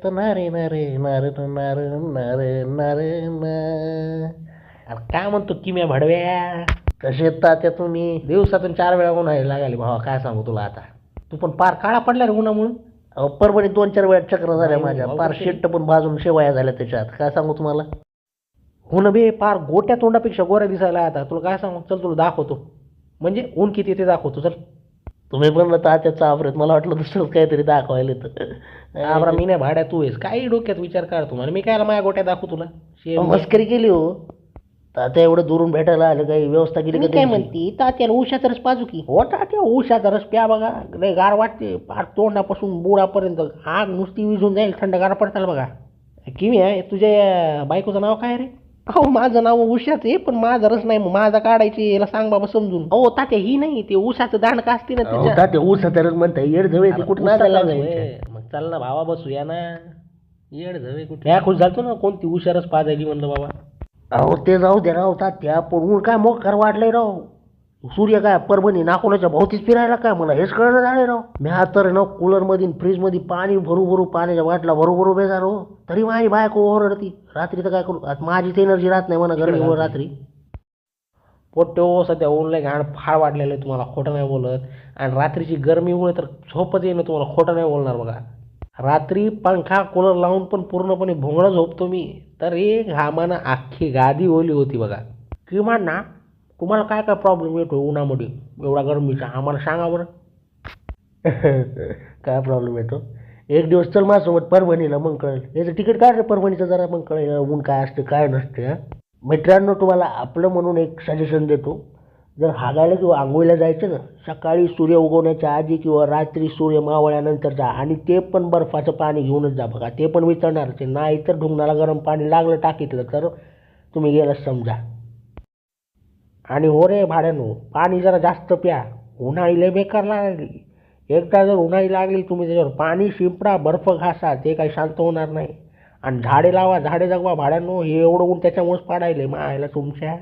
तर नारे नारे नारे नारे नारे नारे ना. अरे काय म्हणतो किम्या भडव्या, कसे येतात त्या तुम्ही? दिवसातून 4 वेळा उन्हाळी लागाली भावा, काय सांगू तुला आता. तू पण पार काळा पडला रे उन्हामुळं. परभणी 2-4 वेळा चक्र झाल्या माझ्या, पार शेट्ट पण भाजून शेवाया झाल्या त्याच्यात, काय सांगू तुम्हाला. हो ना बे, पार गोट्या तोंडापेक्षा गोऱ्या दिसायला आता. तुला काय सांगू, चल तुला दाखवतो. म्हणजे ऊन किती ते दाखवतो, चल. तुम्ही पण तात्याचा आवरत, मला वाटलं दुसरं काहीतरी दाखवायला तर आवरा. मी नाही भाड्या, तू आहेस. काही डोक्यात विचार काढतो मला, मी काय माझ्या गोट्या दाखवू तुला. मस्करी केली हो. तात्या एवढं दुरून भेटायला आलं, काही व्यवस्था केली का? काय म्हणती तात्याला उशाचा रस पाजू की? हो तात्या, उशाचा रस प्या बघा, लय गार वाटते. पार तोंडापासून बुडापर्यंत आग नुसती विझून जाईल, थंडगार पडताल बघा. किमी आहे तुझ्या बायकोचं नाव काय रे? हो माझं नाव उषाच आहे, पण माझा रस नाही, माझा काढायची याला सांग बाबा समजून. हो तात्या ही नाही, ते उसाचं दांड का असते ना तात्या, उसाचा रस म्हणता येड झवे ते कुठं नादायला जायचं. मग चल ना भावा, बसूया ना. येड झवे कुठे या खुश झालतो ना, कोणती उषा रस पाजायली म्हणलं बाबा. अहो ते जाऊ दे राव तात्या, पण ऊन काय मोकार वाढलंय राव. सूर्य काय परभणी नाकोल्याच्या भोवतीच फिरायला काय, मला हेच कळलं झालंय राव. मी तर ना कूलर मध्ये फ्रीज मध्ये पाणी भरू भरू, पाण्याच्या बाटला भरू भरू बेजार हो, तरी माझी बायको ओरडती. रात्री तर काय करू, आता माझीच एनर्जी राहत नाही म्हणा गरमीवर रात्री. पोट्टे हो, सध्या ऊन लय घाण फार वाढलेलं आहे, तुम्हाला खोटं नाही बोलत. आणि रात्रीची गरमीमुळे तर झोपच येईन, तुम्हाला खोटं नाही बोलणार बघा. रात्री पंखा कूलर लावून पण पूर्णपणे भोंगळं झोपतो मी, तर एक घामानं अख्खी गादी ओली होती बघा. किमान ना, तुम्हाला काय काय प्रॉब्लेम येतो उन्हामध्ये एवढा गरमीचा, आम्हाला सांगा बरं. काय प्रॉब्लेम येतो? एक दिवस चल माझ्यासोबत परभणीला, मग कळेल. याचं तिकीट काढ रे परभणीचं जरा, मग कळेल ऊन काय असते काय नसते. मित्रांनो, तुम्हाला आपलं म्हणून एक सजेशन देतो. जर हागायला किंवा आंघोळीला जायचं ना, सकाळी सूर्य उगवण्याच्या आधी किंवा रात्री सूर्य मावळल्यानंतर जा, आणि ते पण बर्फाचं पाणी घेऊनच जा बघा. ते पण विचारणार ते नाही, तर ढुंगणाला गरम पाणी लागलं टाकीतलं तर तुम्ही गेलाच समजा. आणि हो रे भाड्यानो, पाणी जरा जास्त प्या, उन्हाळी लय बेकार लागली. एकदा जर उन्हाळी लागली, तुम्ही त्याच्यावर पाणी शिंपडा, बर्फ घासा, ते काही शांत होणार नाही. आणि झाडे लावा, झाडे जगवा भाड्यानो, हे एवढं ऊन त्याच्यामुळेच पाडायले मायला तुमच्या.